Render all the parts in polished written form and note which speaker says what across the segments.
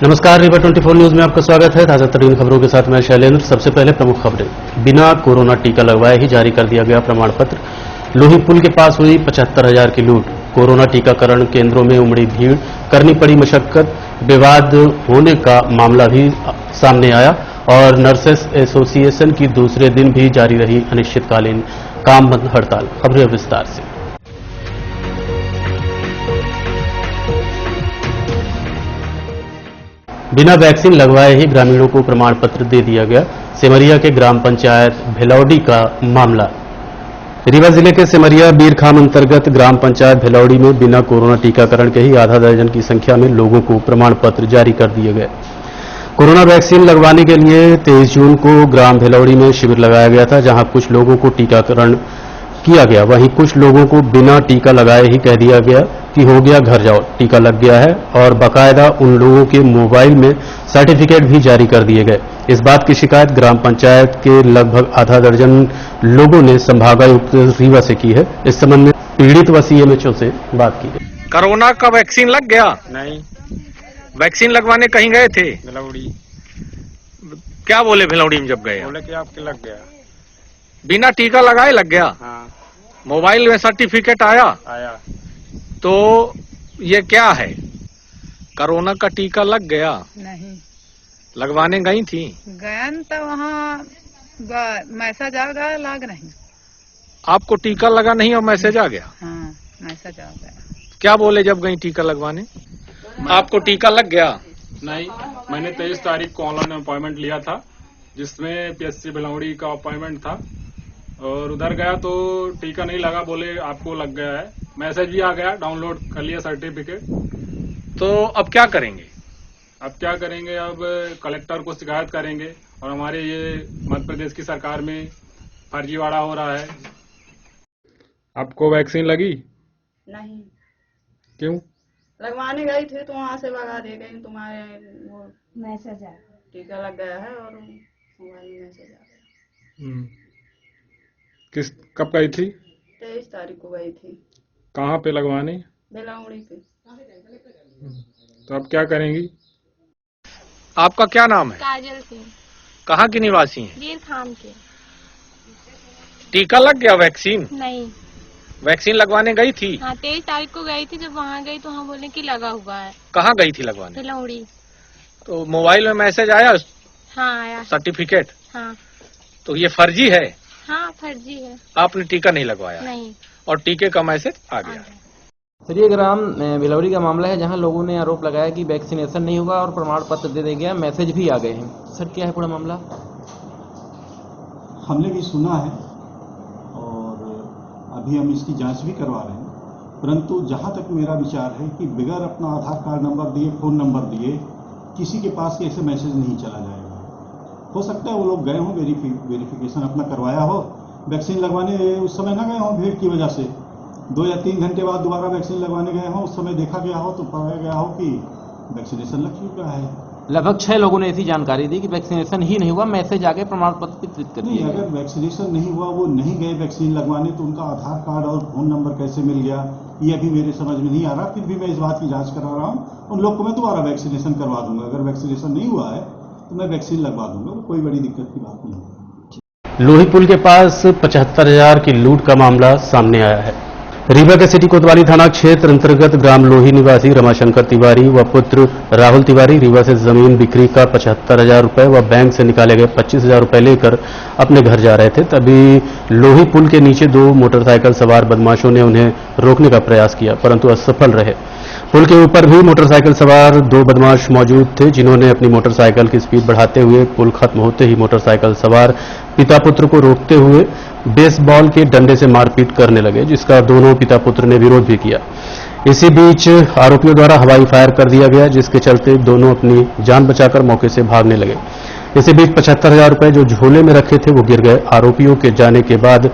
Speaker 1: नमस्कार, रीवा 24 न्यूज में आपका स्वागत है। ताजा तरीन खबरों के साथ मैं शैलेंद्र। सबसे पहले प्रमुख खबरें। बिना कोरोना टीका लगवाए ही जारी कर दिया गया प्रमाण पत्र। लोही पुल के पास हुई 75,000 की लूट। कोरोना टीकाकरण केंद्रों में उमड़ी भीड़, करनी पड़ी मशक्कत। विवाद होने का मामला भी सामने आया और नर्सेस एसोसिएशन की दूसरे दिन भी जारी रही अनिश्चितकालीन काम बंद हड़ताल। खबरें विस्तार से। बिना वैक्सीन लगवाए ही ग्रामीणों को प्रमाण पत्र दे दिया गया। सेमरिया के ग्राम पंचायत भिलौड़ी का मामला। रीवा जिले के सेमरिया बीरखाम अंतर्गत ग्राम पंचायत भिलौड़ी में बिना कोरोना टीकाकरण के ही आधा दर्जन की संख्या में लोगों को प्रमाण पत्र जारी कर दिए गए। कोरोना वैक्सीन लगवाने के लिए 23 जून को ग्राम भिलौड़ी में शिविर लगाया गया था, जहां कुछ लोगों को टीकाकरण किया गया, वहीं कुछ लोगों को बिना टीका लगाए ही कह दिया गया कि हो गया घर जाओ, टीका लग गया है, और बाकायदा उन लोगों के मोबाइल में सर्टिफिकेट भी जारी कर दिए गए। इस बात की शिकायत ग्राम पंचायत के लगभग आधा दर्जन लोगों ने संभागायुक्त रीवा से की है। इस संबंध में पीड़ित व सीएमएचओ से बात की गई।
Speaker 2: कोरोना का वैक्सीन लग गया?
Speaker 3: नहीं।
Speaker 2: वैक्सीन लगवाने कहीं गए थे?
Speaker 3: भिलौड़ी।
Speaker 2: क्या बोले भिलौड़ी में जब गए?
Speaker 3: बोले कि आपके लग गया।
Speaker 2: बिना टीका लगाए लग गया?
Speaker 3: हाँ।
Speaker 2: मोबाइल में सर्टिफिकेट आया?
Speaker 3: आया।
Speaker 2: तो ये क्या है? कोरोना का टीका लग गया?
Speaker 4: नहीं।
Speaker 2: लगवाने गई थी?
Speaker 4: गयन तो वहाँ मैसेज आ गया, लग नहीं।
Speaker 2: आपको टीका लगा नहीं और मैसेज आ गया?
Speaker 4: हाँ, मैसेज आ गया।
Speaker 2: क्या बोले जब गई टीका लगवाने? आपको टीका लग गया?
Speaker 3: नहीं, मैंने 23 तारीख को ऑनलाइन अपॉइंटमेंट लिया था, जिसमें पीएचसी भिलौड़ी का अपॉइंटमेंट था, और उधर गया तो टीका नहीं लगा, बोले आपको लग गया है। मैसेज भी आ गया, डाउनलोड कर लिया सर्टिफिकेट।
Speaker 2: तो अब क्या करेंगे?
Speaker 3: अब क्या करेंगे? अब कलेक्टर को शिकायत करेंगे, और हमारे ये मध्य प्रदेश की सरकार में फर्जीवाड़ा हो रहा है। आपको वैक्सीन लगी?
Speaker 5: नहीं।
Speaker 3: क्यों?
Speaker 5: लगवाने गई थी तो वहाँ से भगा दे गई। तुम्हारे वो
Speaker 4: मैसेज आ
Speaker 5: टीका लग गया है और मोबाइल में मैसेज आ गया।
Speaker 3: कब गई थी?
Speaker 5: 23 तारीख को गई थी।
Speaker 3: कहाँ पे लगवाने?
Speaker 5: बेलाउड़ी पे।
Speaker 3: तो अब क्या करेंगी?
Speaker 2: आपका क्या नाम है?
Speaker 6: काजल सिंह।
Speaker 2: कहाँ की निवासी हैं?
Speaker 6: बीरखाम के।
Speaker 2: टीका लग गया? वैक्सीन
Speaker 6: नहीं।
Speaker 2: वैक्सीन लगवाने गई थी?
Speaker 6: हाँ, 23 तारीख को गई थी। जब वहाँ गई तो वहाँ बोले कि लगा हुआ है।
Speaker 2: कहाँ गई थी लगवाने?
Speaker 6: भिलौड़ी।
Speaker 2: तो मोबाइल में मैसेज आया?
Speaker 6: हाँ, आया।
Speaker 2: सर्टिफिकेट?
Speaker 6: हाँ।
Speaker 2: तो ये फर्जी है?
Speaker 6: हाँ, फर्जी है।
Speaker 2: आपने टीका नहीं लगवाया?
Speaker 6: नहीं।
Speaker 2: और टीके का मैसेज आ गया?
Speaker 7: सर, ये ग्राम भिलौड़ी का मामला है, जहां लोगों ने आरोप लगाया कि वैक्सीनेशन नहीं हुआ और प्रमाण पत्र दे दिया गया, मैसेज भी आ गए हैं। सर, क्या है पूरा मामला?
Speaker 8: हमने भी सुना है और अभी हम इसकी जांच भी करवा रहे हैं, परंतु जहां तक मेरा विचार है कि बगैर अपना आधार कार्ड नंबर दिए, फोन नंबर दिए, किसी के पास ऐसे मैसेज नहीं चला जाएगा। हो सकता है वो लोग गए हों, वेरिफिकेशन अपना करवाया हो, वैक्सीन लगवाने उस समय ना गए हों भीड़ की वजह से, 2 या 3 घंटे बाद दोबारा वैक्सीन लगवाने गए हों, उस समय देखा गया हो तो पाया गया हो कि वैक्सीनेशन लग चुका है।
Speaker 7: लगभग 6 लोगों ने ऐसी जानकारी दी कि वैक्सीनेशन ही नहीं हुआ, मैसेज आगे प्रमाण पत्र वितरित कर दिया।
Speaker 8: अगर वैक्सीनेशन नहीं हुआ, वो नहीं गए वैक्सीन लगवाने, तो उनका आधार कार्ड और फोन नंबर कैसे मिल गया, ये अभी मेरे समझ में नहीं आ रहा। फिर भी मैं इस बात की जांच करा रहा हूँ। उन लोग को मैं दोबारा वैक्सीनेशन करवा दूंगा। अगर वैक्सीनेशन नहीं हुआ है तो मैं वैक्सीन लगवा दूंगा, कोई बड़ी दिक्कत की बात नहीं होगी।
Speaker 1: लोही पुल के पास 75,000 की लूट का मामला सामने आया है। रीवा के सिटी कोतवाली थाना क्षेत्र अंतर्गत ग्राम लोही निवासी रमाशंकर तिवारी व पुत्र राहुल तिवारी रीवा से जमीन बिक्री का 75,000 रुपए व बैंक से निकाले गए 25,000 रुपए लेकर अपने घर जा रहे थे। तभी लोही पुल के नीचे 2 मोटरसाइकिल सवार बदमाशों ने उन्हें रोकने का प्रयास किया, परंतु असफल रहे। पुल के ऊपर भी मोटरसाइकिल सवार 2 बदमाश मौजूद थे, जिन्होंने अपनी मोटरसाइकिल की स्पीड बढ़ाते हुए पुल खत्म होते ही मोटरसाइकिल सवार पिता पुत्र को रोकते हुए बेसबॉल के डंडे से मारपीट करने लगे, जिसका दोनों पिता पुत्र ने विरोध भी किया। इसी बीच आरोपियों द्वारा हवाई फायर कर दिया गया, जिसके चलते दोनों अपनी जान बचाकर मौके से भागने लगे। इसी बीच 75,000 रुपए जो झोले में रखे थे वो गिर गए। आरोपियों के जाने के बाद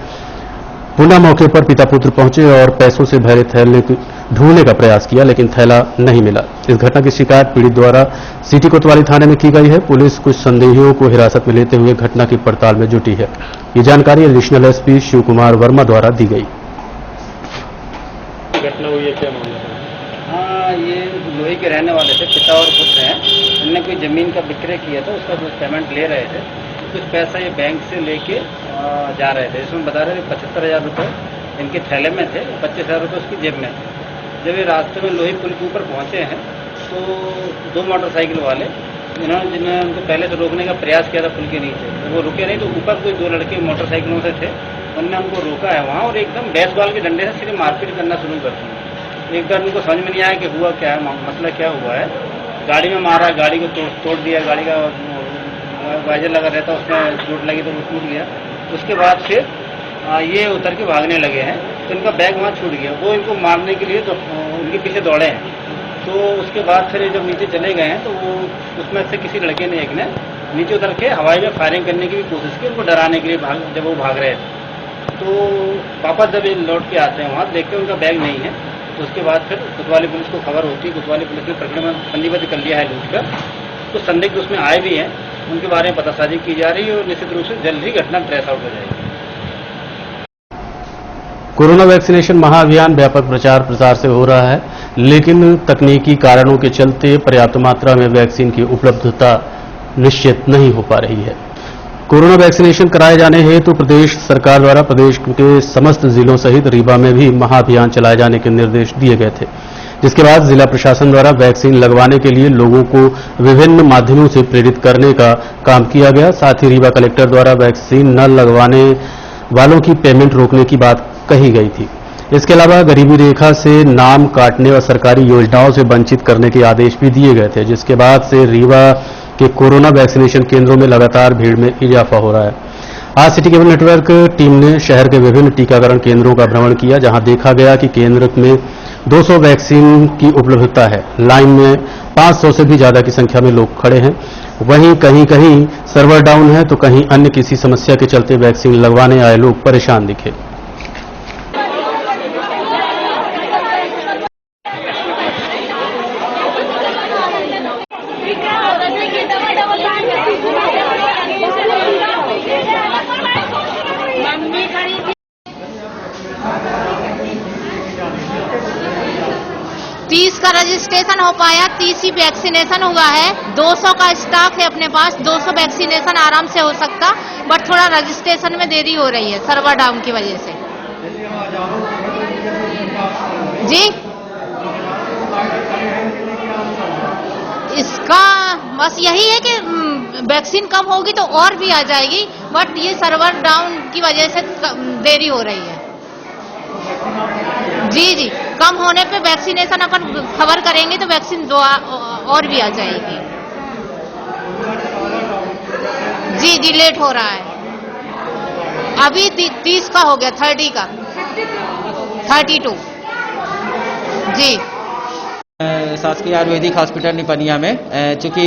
Speaker 1: पुनः मौके पर पिता पुत्र पहुंचे और पैसों से भरे थैले ढूंढने का प्रयास किया, लेकिन थैला नहीं मिला। इस घटना की शिकायत पीड़ित द्वारा सिटी कोतवाली थाने में की गई है। पुलिस कुछ संदेहियों को हिरासत में लेते हुए घटना की पड़ताल में जुटी है। ये जानकारी एडिशनल एसपी शिव कुमार वर्मा द्वारा दी गई।
Speaker 3: घटना हुई है, क्या मामला है?
Speaker 9: हाँ, ये लोही के रहने वाले थे, पिता और पुत्र हैं। इनने कोई ज़मीन का विक्रय किया था, उसका कुछ पेमेंट ले रहे थे। कुछ पैसा ये बैंक से लेके जा रहे थे। इसमें बता रहे थे 75,000 रुपये इनके थैले में थे, 25,000 रुपये उसकी जेब में थे। जब ये रास्ते में लोही पुल के ऊपर पहुँचे हैं तो 2 मोटरसाइकिल वाले जिन्होंने उनको पहले से रोकने का प्रयास किया था पुल के नीचे, तो वो रुके नहीं। तो ऊपर कोई 2 लड़के मोटरसाइकिलों से थे, उनने उनको रोका है वहाँ और एकदम बेसबॉल के डंडे से सीधे मारपीट करना शुरू कर दी। एक बार उनको समझ में नहीं आया कि हुआ क्या है, मसला क्या हुआ है। गाड़ी में मारा, गाड़ी को तोड़ दिया, गाड़ी का वाइजर लगा रहता उसमें चोट लगी तो वो टूट गया। उसके बाद फिर ये उतर के भागने लगे हैं, तो इनका बैग वहाँ छूट गया। वो इनको मारने के लिए तो उनके पीछे दौड़े हैं। तो उसके बाद फिर जब नीचे चले गए हैं तो वो उसमें से किसी लड़के ने, एक ने नीचे उतर के हवाई में फायरिंग करने की भी कोशिश की, उनको डराने के लिए जब वो भाग रहे थे। तो वापस जब ये लौट के आते हैं वहाँ देखते हैं उनका बैग नहीं है। तो उसके बाद फिर कोतवाली पुलिस को खबर होती है, कोतवाली पुलिस ने प्रकरण में पंजीबद्ध कर लिया है लूट का। तो संदिग्ध उसमें आए भी हैं, उनके बारे में पतासाजी की जा रही है और निश्चित रूप से जल्द ही घटना ट्रेस आउट हो जाएगी।
Speaker 1: कोरोना वैक्सीनेशन महाअभियान व्यापक प्रचार प्रसार से हो रहा है, लेकिन तकनीकी कारणों के चलते पर्याप्त मात्रा में वैक्सीन की उपलब्धता निश्चित नहीं हो पा रही है। कोरोना वैक्सीनेशन कराए जाने हेतु प्रदेश सरकार द्वारा प्रदेश के समस्त जिलों सहित रीवा में भी महाअभियान चलाए जाने के निर्देश दिए गए थे, जिसके बाद जिला प्रशासन द्वारा वैक्सीन लगवाने के लिए लोगों को विभिन्न माध्यमों से प्रेरित करने का काम किया गया। साथ ही रीवा कलेक्टर द्वारा वैक्सीन न लगवाने वालों की पेमेंट रोकने की बात कही गई थी। इसके अलावा गरीबी रेखा से नाम काटने और सरकारी योजनाओं से वंचित करने के आदेश भी दिए गए थे, जिसके बाद से रीवा के कोरोना वैक्सीनेशन केंद्रों में लगातार भीड़ में इजाफा हो रहा है। आज सिटी केबल नेटवर्क टीम ने शहर के विभिन्न टीकाकरण केंद्रों का भ्रमण किया, जहां देखा गया कि केंद्र में 200 वैक्सीन की उपलब्धता है। लाइन में 500 से भी ज्यादा की संख्या में लोग खड़े हैं। वहीं कहीं कहीं सर्वर डाउन है तो कहीं अन्य किसी समस्या के चलते वैक्सीन लगवाने आए लोग परेशान दिखे।
Speaker 10: का रजिस्ट्रेशन हो पाया, 30 ही वैक्सीनेशन हुआ है। 200 का स्टॉक है अपने पास, 200 वैक्सीनेशन आराम से हो सकता, बट थोड़ा रजिस्ट्रेशन में देरी हो रही है सर्वर डाउन की वजह से। जी इसका बस यही है कि वैक्सीन कम होगी तो और भी आ जाएगी, बट ये सर्वर डाउन की वजह से देरी हो रही है। जी जी, कम होने पे वैक्सीनेशन अपन खबर करेंगे तो वैक्सीन और भी आ जाएगी। जी जी, लेट हो रहा है। अभी 30 का हो गया, 30 का 32। जी
Speaker 11: शासकीय आयुर्वेदिक हॉस्पिटल निपनिया में चूंकि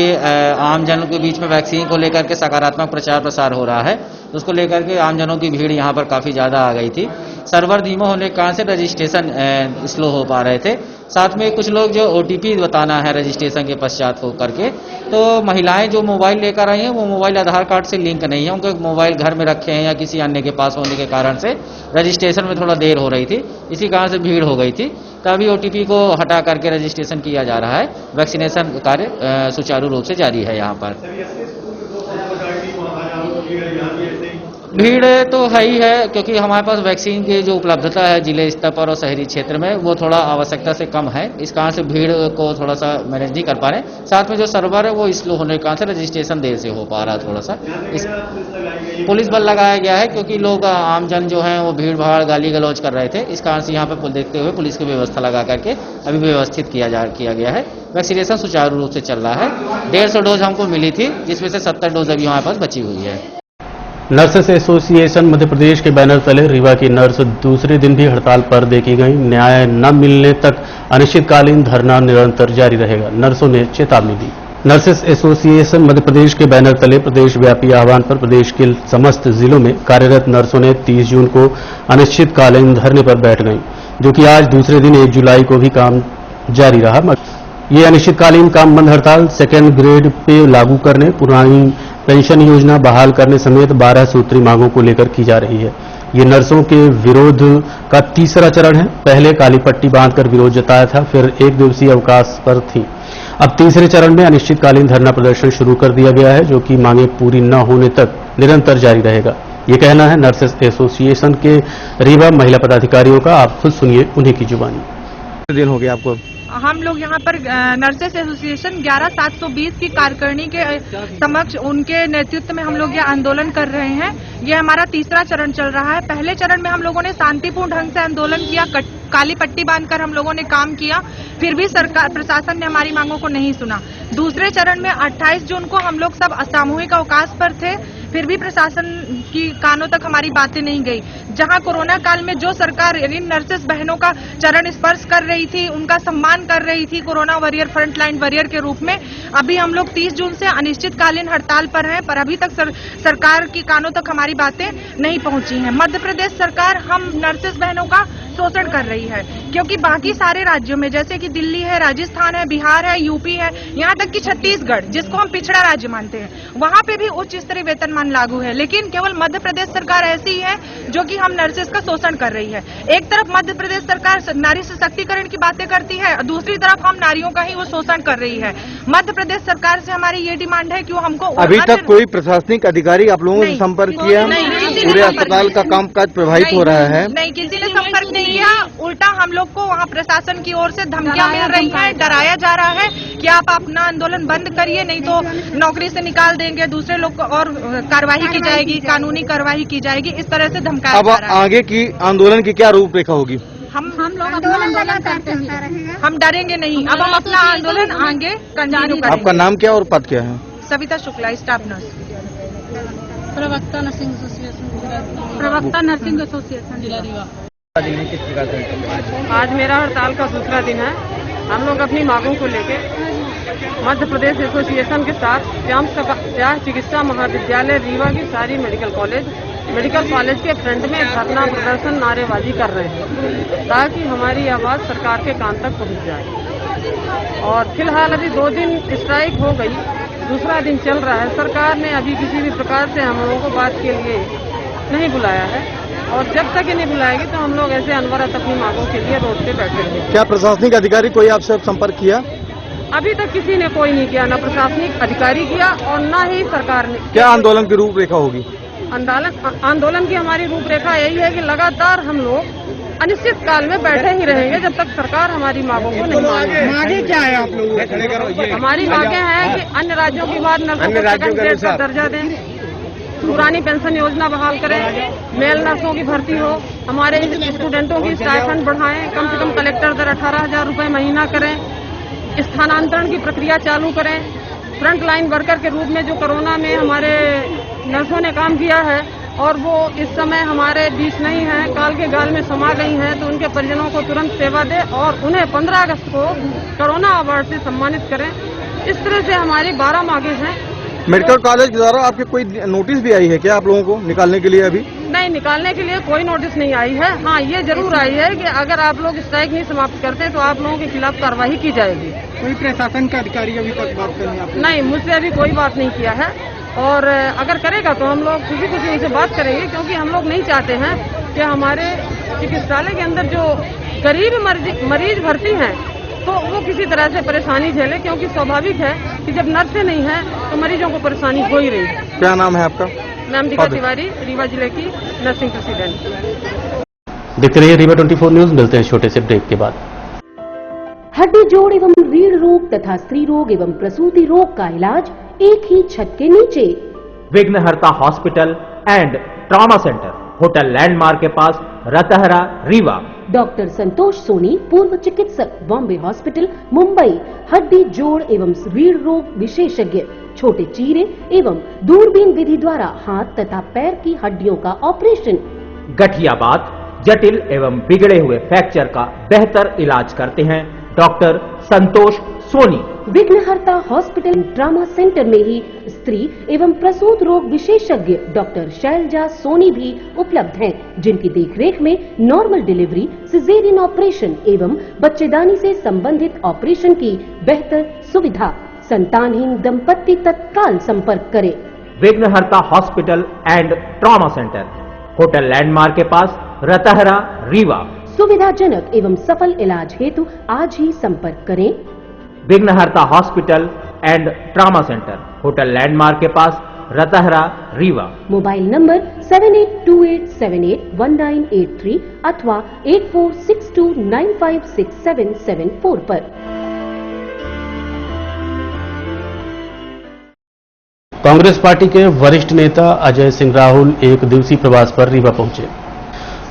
Speaker 11: आम जनों के बीच में वैक्सीन को लेकर के सकारात्मक प्रचार प्रसार हो रहा है, तो उसको लेकर के आम जनों की भीड़ यहाँ पर काफी ज्यादा आ गई थी। सर्वर धीमा होने के कारण से रजिस्ट्रेशन स्लो हो पा रहे थे। साथ में कुछ लोग जो OTP बताना है रजिस्ट्रेशन के पश्चात हो करके, तो महिलाएं जो मोबाइल लेकर आई हैं वो मोबाइल आधार कार्ड से लिंक नहीं है, उनके मोबाइल घर में रखे हैं या किसी अन्य के पास होने के कारण से रजिस्ट्रेशन में थोड़ा देर हो रही थी, इसी कारण से भीड़ हो गई थी। तभी OTP को हटा करके रजिस्ट्रेशन किया जा रहा है। वैक्सीनेशन कार्य सुचारू रूप से जारी है। यहाँ पर भीड़ तो है ही है, क्योंकि हमारे पास वैक्सीन की जो उपलब्धता है जिले स्तर पर और शहरी क्षेत्र में वो थोड़ा आवश्यकता से कम है, इस कारण से भीड़ को थोड़ा सा मैनेज नहीं कर पा रहे। साथ में जो सर्वर है वो स्लो होने के कारण से रजिस्ट्रेशन देर से हो पा रहा है थोड़ा सा। पुलिस बल लगाया गया है, क्योंकि लोग आमजन जो है वो भीड़ भाड़ गाली गलौज कर रहे थे, इस कारण से यहाँ पर देखते हुए पुलिस की व्यवस्था लगा करके अभी व्यवस्थित किया गया है। वैक्सीनेशन सुचारू रूप से चल रहा है। 150 डोज हमको मिली थी, जिसमें से 70 डोज अभी हमारे पास बची हुई है।
Speaker 1: नर्सेस एसोसिएशन मध्य प्रदेश के बैनर तले रीवा की नर्स दूसरे दिन भी हड़ताल पर देखी गई। न्याय न मिलने तक अनिश्चितकालीन धरना निरंतर जारी रहेगा, नर्सों ने चेतावनी दी। नर्सेस एसोसिएशन मध्य प्रदेश के बैनर तले प्रदेश व्यापी आह्वान पर प्रदेश के समस्त जिलों में कार्यरत नर्सों ने 30 जून को अनिश्चितकालीन धरने पर बैठ गई, जो कि आज दूसरे दिन 1 जुलाई को भी काम जारी रहा। ये अनिश्चितकालीन काम बंद हड़ताल सेकेंड ग्रेड पे लागू करने, पुरानी पेंशन योजना बहाल करने समेत 12 सूत्री मांगों को लेकर की जा रही है। ये नर्सों के विरोध का तीसरा चरण है। पहले काली पट्टी बांधकर विरोध जताया था, फिर 1 दिवसीय अवकाश पर थी। अब तीसरे चरण में अनिश्चितकालीन धरना प्रदर्शन शुरू कर दिया गया है, जो कि मांगे पूरी न होने तक निरंतर जारी रहेगा। ये कहना है नर्सेस एसोसिएशन के रीवा महिला पदाधिकारियों का। आप खुद सुनिए उन्हीं की जुबानी।
Speaker 12: दिन हो गया आपको?
Speaker 4: हम लोग यहाँ पर नर्सेस एसोसिएशन 11720 की कार्यकारिणी के समक्ष उनके नेतृत्व में हम लोग ये आंदोलन कर रहे हैं। ये हमारा तीसरा चरण चल रहा है। पहले चरण में हम लोगों ने शांतिपूर्ण ढंग से आंदोलन किया, काली पट्टी बांधकर हम लोगों ने काम किया, फिर भी सरकार प्रशासन ने हमारी मांगों को नहीं सुना। दूसरे चरण में 28 जून को हम लोग सब असामूहिक अवकाश पर थे, फिर भी प्रशासन की कानों तक हमारी बातें नहीं गई। जहां कोरोना काल में जो सरकार इन नर्सेस बहनों का चरण स्पर्श कर रही थी, उनका सम्मान कर रही थी कोरोना वॉरियर, फ्रंटलाइन वॉरियर के रूप में, अभी हम लोग 30 जून से अनिश्चितकालीन हड़ताल पर हैं, पर अभी तक सरकार की कानों तक हमारी बातें नहीं पहुंची हैं। मध्य प्रदेश सरकार हम नर्सेस बहनों का शोषण कर रही है, क्योंकि बाकी सारे राज्यों में जैसे कि दिल्ली है, राजस्थान है, बिहार है, यूपी है, यहाँ तक कि छत्तीसगढ़ जिसको हम पिछड़ा राज्य मानते हैं, वहाँ पे भी उच्च स्तरीय वेतनमान लागू है। लेकिन केवल मध्य प्रदेश सरकार ऐसी है जो कि हम नर्सेस का शोषण कर रही है। एक तरफ मध्य प्रदेश सरकार नारी सशक्तिकरण की बातें करती है, दूसरी तरफ हम नारियों का ही वो शोषण कर रही है। मध्य प्रदेश सरकार से हमारी ये डिमांड है कि वो हमको
Speaker 12: अभी तक कोई प्रशासनिक अधिकारी आप लोगों से संपर्क किया? पूरे अस्पताल का कामकाज प्रभावित हो रहा है।
Speaker 4: नहीं, किसी ने संपर्क नहीं किया। उल्टा हम लोग को वहाँ प्रशासन की ओर से धमकियां मिल रही हैं, डराया जा रहा है कि आप अपना आंदोलन बंद करिए, नहीं तो नौकरी से निकाल देंगे, दूसरे लोग को और कार्रवाई की जाएगी, कानूनी कार्रवाई की जाएगी, इस तरह से धमकाया जा रहा है।
Speaker 12: आगे की आंदोलन की क्या रूपरेखा होगी?
Speaker 4: हम लोग अपना आंदोलन करते हैं, हम डरेंगे नहीं। अब हम अपना आंदोलन आगे कंटिन्यू करेंगे।
Speaker 12: आपका नाम क्या और पद क्या है?
Speaker 4: सविता शुक्ला, स्टाफ नर्स,
Speaker 6: प्रवक्ता नर्सिंग एसोसिएशन,
Speaker 4: प्रवक्ता नर्सिंग एसोसिएशन जिला रीवा।
Speaker 13: आज मेरा हड़ताल का दूसरा दिन है। हम लोग अपनी मांगों को लेके मध्य प्रदेश एसोसिएशन के साथ श्याम चिकित्सा महाविद्यालय रीवा की सारी मेडिकल कॉलेज के फ्रंट में धरना प्रदर्शन, नारेबाजी कर रहे हैं ताकि हमारी आवाज सरकार के कान तक पहुंच जाए। और फिलहाल अभी 2 दिन स्ट्राइक हो गई, दूसरा दिन चल रहा है। सरकार ने अभी किसी भी प्रकार से हम लोगों को बात के लिए नहीं बुलाया है, और जब तक ये नहीं बुलाएगी तो हम लोग ऐसे अनवरत अपनी मांगों के लिए रोड पे बैठेंगे।
Speaker 12: क्या प्रशासनिक अधिकारी कोई आपसे संपर्क किया?
Speaker 13: अभी तक किसी ने कोई नहीं किया, न प्रशासनिक अधिकारी किया और न ही सरकार ने।
Speaker 12: क्या आंदोलन की रूपरेखा होगी?
Speaker 13: आंदोलन की हमारी रूपरेखा यही है कि लगातार हम लोग अनिश्चित काल में बैठे ही रहेंगे जब तक सरकार हमारी मांगों को नहीं मानेगी।
Speaker 12: मांगे क्या है आप लोगों?
Speaker 13: हमारी मांगे हैं कि अन्य राज्यों की बात नर्सों को सेकंड ग्रेड का दर्जा दें, पुरानी पेंशन योजना बहाल करें, मेल नर्सों की भर्ती हो, हमारे स्टूडेंटों की स्टाइपेंड बढ़ाएं, कम से कम कलेक्टर दर 18,000 रुपए महीना करें, स्थानांतरण की प्रक्रिया चालू करें। फ्रंट लाइन वर्कर के रूप में जो कोरोना में हमारे नर्सों ने काम किया है और वो इस समय हमारे बीच नहीं है, काल के गाल में समा गई हैं, तो उनके परिजनों को तुरंत सेवा दे और उन्हें 15 अगस्त को कोरोना अवार्ड से सम्मानित करें। इस तरह से हमारी 12 मांगे हैं।
Speaker 12: मेडिकल कॉलेज द्वारा आपके कोई नोटिस भी आई है क्या आप लोगों को निकालने के लिए? अभी
Speaker 13: नहीं, निकालने के लिए कोई नोटिस नहीं आई है। हाँ, ये जरूर आई है कि अगर आप लोग स्ट्राइक नहीं समाप्त करते तो आप लोगों के खिलाफ कार्रवाई की जाएगी।
Speaker 12: कोई प्रशासन का अधिकारी अभी तक बात करनी?
Speaker 13: नहीं, मुझसे अभी कोई बात नहीं किया है, और अगर करेगा तो हम लोग खुशी खुशी उनसे बात करेंगे, क्योंकि हम लोग नहीं चाहते हैं कि हमारे चिकित्सालय के अंदर जो गरीब मरीज भर्ती हैं तो वो किसी तरह से परेशानी झेले, क्योंकि स्वाभाविक है कि जब नर्सें नहीं हैं तो मरीजों को परेशानी हो ही रही है।
Speaker 12: क्या नाम है आपका?
Speaker 13: नाम दीपा तिवारी, रीवा जिले की नर्सिंग प्रेसिडेंट।
Speaker 1: देखते रहिए रीवा 24 न्यूज। मिलते हैं छोटे से ब्रेक के बाद।
Speaker 14: हड्डी जोड़ एवं रीढ़ रोग तथा स्त्री रोग एवं प्रसूति रोग का इलाज एक ही छत के नीचे।
Speaker 15: विघ्नहर्ता hospital and trauma centre, hotel landmark के पास, रतहरा, रीवा।
Speaker 14: डॉक्टर संतोष सोनी, पूर्व चिकित्सक, बॉम्बे हॉस्पिटल, मुंबई। हड्डी जोड़ एवं रीढ़ रोग विशेषज्ञ, छोटे चीरे एवं दूरबीन विधि द्वारा हाथ तथा पैर की हड्डियों का ऑपरेशन।
Speaker 15: गठियाबात, जटिल एवं बिगड़े हुए फ्रैक्चर का बेहतर इलाज करते हैं डॉक्टर संतोष सोनी।
Speaker 14: विघ्नहर्ता हॉस्पिटल ट्रॉमा सेंटर में ही स्त्री एवं प्रसूत रोग विशेषज्ञ डॉक्टर शैलजा सोनी भी उपलब्ध हैं, जिनकी देखरेख में नॉर्मल डिलीवरी, सिजेरियन ऑपरेशन एवं बच्चेदानी से संबंधित ऑपरेशन की बेहतर सुविधा। संतानहीन दंपत्ति तत्काल संपर्क करें।
Speaker 15: विघ्नहर्ता hospital and trauma centre, hotel landmark के पास, रतहरा, रीवा।
Speaker 14: सुविधाजनक एवं सफल इलाज हेतु आज ही संपर्क करें
Speaker 15: विघ्नहर्ता hospital and trauma centre, hotel landmark के पास, रतहरा, रीवा।
Speaker 14: मोबाइल नंबर 7828781983 अथवा 8462956774 पर।
Speaker 1: कांग्रेस पार्टी के वरिष्ठ नेता अजय सिंह राहुल एक दिवसीय प्रवास पर रीवा पहुंचे।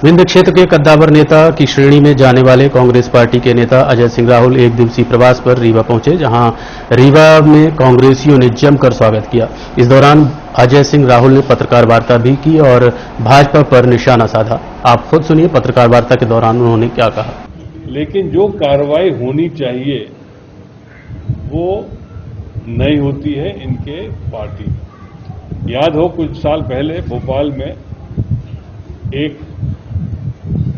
Speaker 1: विंध्य क्षेत्र के कद्दावर नेता की श्रेणी में जाने वाले कांग्रेस पार्टी के नेता अजय सिंह राहुल एक दिवसीय प्रवास पर रीवा पहुंचे, जहां रीवा में कांग्रेसियों ने जमकर स्वागत किया। इस दौरान अजय सिंह राहुल ने पत्रकार वार्ता भी की और भाजपा पर निशाना साधा। आप खुद सुनिए पत्रकार वार्ता के दौरान उन्होंने क्या कहा।
Speaker 16: लेकिन जो कार्रवाई होनी चाहिए वो नहीं होती है इनके पार्टी। याद हो कुछ साल पहले भोपाल में एक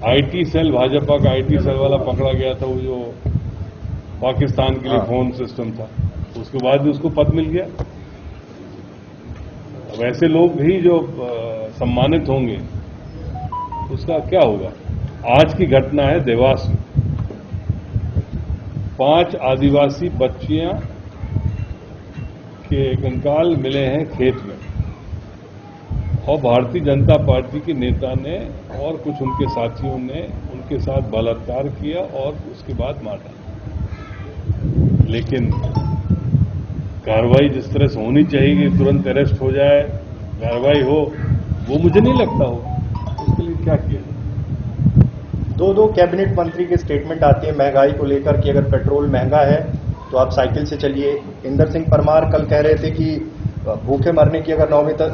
Speaker 16: आईटी सेल, भाजपा का आईटी सेल वाला पकड़ा गया था, वो जो पाकिस्तान के लिए फोन सिस्टम था, उसके बाद भी उसको पद मिल गया। अब ऐसे लोग भी जो सम्मानित होंगे उसका क्या होगा। आज की घटना है देवास में, 5 आदिवासी बच्चियां के कंकाल मिले हैं खेत में और भारतीय जनता पार्टी के नेता ने और कुछ उनके साथियों ने उनके साथ बलात्कार किया और उसके बाद मारा। लेकिन कार्रवाई जिस तरह से होनी चाहिए कि तुरंत अरेस्ट हो जाए, कार्रवाई हो, वो मुझे नहीं लगता हो। उसके लिए क्या किया?
Speaker 17: दो कैबिनेट मंत्री के स्टेटमेंट आती है महंगाई को लेकर कि अगर पेट्रोल महंगा है तो आप साइकिल से चलिए। इंदर सिंह परमार कल कह रहे थे कि भूखे मरने की अगर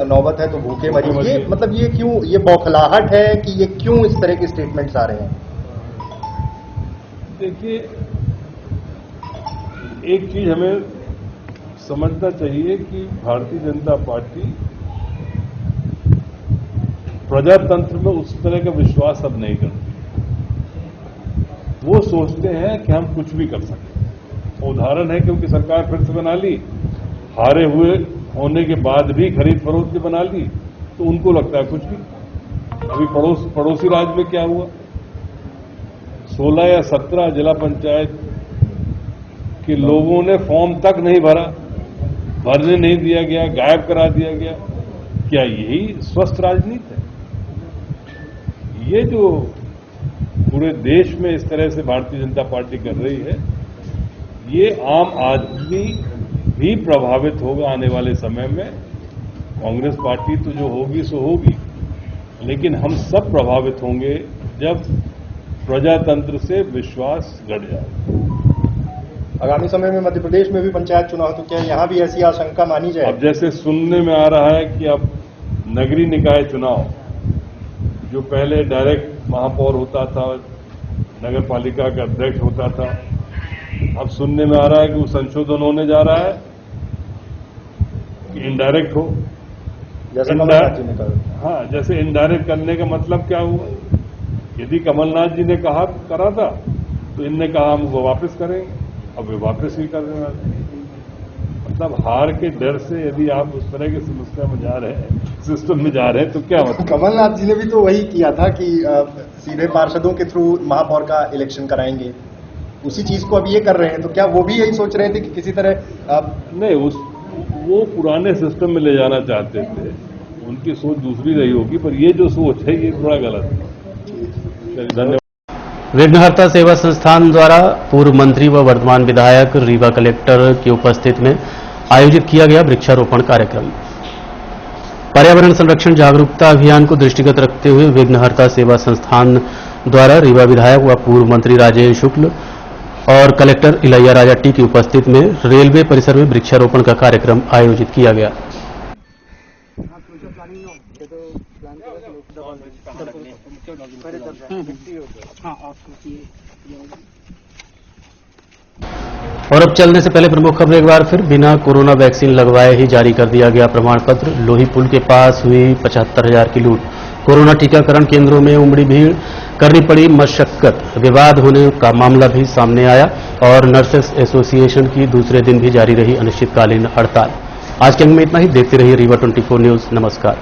Speaker 17: नौबत है तो भूखे मरिए। ये मतलब ये क्यों, ये बौखलाहट है कि ये क्यों इस तरह के स्टेटमेंट्स आ रहे हैं?
Speaker 16: देखिए, एक चीज हमें समझना चाहिए कि भारतीय जनता पार्टी प्रजातंत्र में उस तरह का विश्वास अब नहीं करती। वो सोचते हैं कि हम कुछ भी कर सकते हैं। उदाहरण है क्योंकि सरकार फिर से बना ली, हारे हुए होने के बाद भी खरीद फरोख्त की बना ली, तो उनको लगता है कुछ भी। अभी पड़ोसी राज्य में क्या हुआ, 16 या 17 जिला पंचायत के लोगों ने फॉर्म तक नहीं भरा, भरने नहीं दिया गया, गायब करा दिया गया। क्या यही स्वस्थ राजनीति है? ये जो पूरे देश में इस तरह से भारतीय जनता पार्टी कर रही है, ये आम आदमी भी प्रभावित होगा आने वाले समय में। कांग्रेस पार्टी तो जो होगी सो होगी, लेकिन हम सब प्रभावित होंगे जब प्रजातंत्र से विश्वास घट जाए।
Speaker 17: आगामी समय में मध्य प्रदेश में भी पंचायत चुनाव, तो क्या यहां भी ऐसी आशंका मानी जाए?
Speaker 16: अब जैसे सुनने में आ रहा है कि अब नगरीय निकाय चुनाव, जो पहले डायरेक्ट महापौर होता था, नगर पालिका का अध्यक्ष होता था, अब सुनने में आ रहा है कि वो संशोधन होने जा रहा है कि इनडायरेक्ट हो।
Speaker 17: जैसे कमलनाथ जी ने कहा।
Speaker 16: हाँ, जैसे इनडायरेक्ट करने का मतलब क्या हुआ? यदि कमलनाथ जी ने करा था तो इनने कहा हम वो वापस करेंगे, अब वे वापस ही करने वाले। मतलब हार के डर से यदि आप उस तरह की समस्या में जा रहे हैं, सिस्टम में जा रहे हैं, तो क्या मतलब?
Speaker 17: कमलनाथ जी ने भी तो वही किया था कि सीधे पार्षदों के थ्रू महापौर का इलेक्शन कराएंगे, उसी चीज को अब ये कर रहे हैं। तो क्या वो भी यही सोच रहे थे कि किसी तरह
Speaker 16: नहीं, वो पुराने सिस्टम में ले जाना चाहते थे, उनकी सोच दूसरी रही होगी, पर ये जो सोच है ये थोड़ा गलत है। धन्यवाद।
Speaker 1: विघ्नहर्ता सेवा संस्थान द्वारा पूर्व मंत्री व वर्तमान विधायक रीवा कलेक्टर की उपस्थिति में आयोजित किया गया वृक्षारोपण कार्यक्रम। पर्यावरण संरक्षण जागरूकता अभियान को दृष्टिगत रखते हुए विघ्नहर्ता सेवा संस्थान द्वारा रीवा विधायक व पूर्व मंत्री राजेश शुक्ल और कलेक्टर इलैया राजाटी की उपस्थिति में रेलवे परिसर में वृक्षारोपण का कार्यक्रम आयोजित किया गया। और अब चलने से पहले प्रमुख खबर एक बार फिर। बिना कोरोना वैक्सीन लगवाए ही जारी कर दिया गया प्रमाण पत्र। लोही पुल के पास हुई 75,000 की लूट। कोरोना टीकाकरण केंद्रों में उमड़ी भीड़, करनी पड़ी मशक्कत। विवाद होने का मामला भी सामने आया और नर्सेस एसोसिएशन की दूसरे दिन भी जारी रही अनिश्चितकालीन हड़ताल। आज के अंक में इतना ही। देखते रहिए रीवा 24 न्यूज। नमस्कार।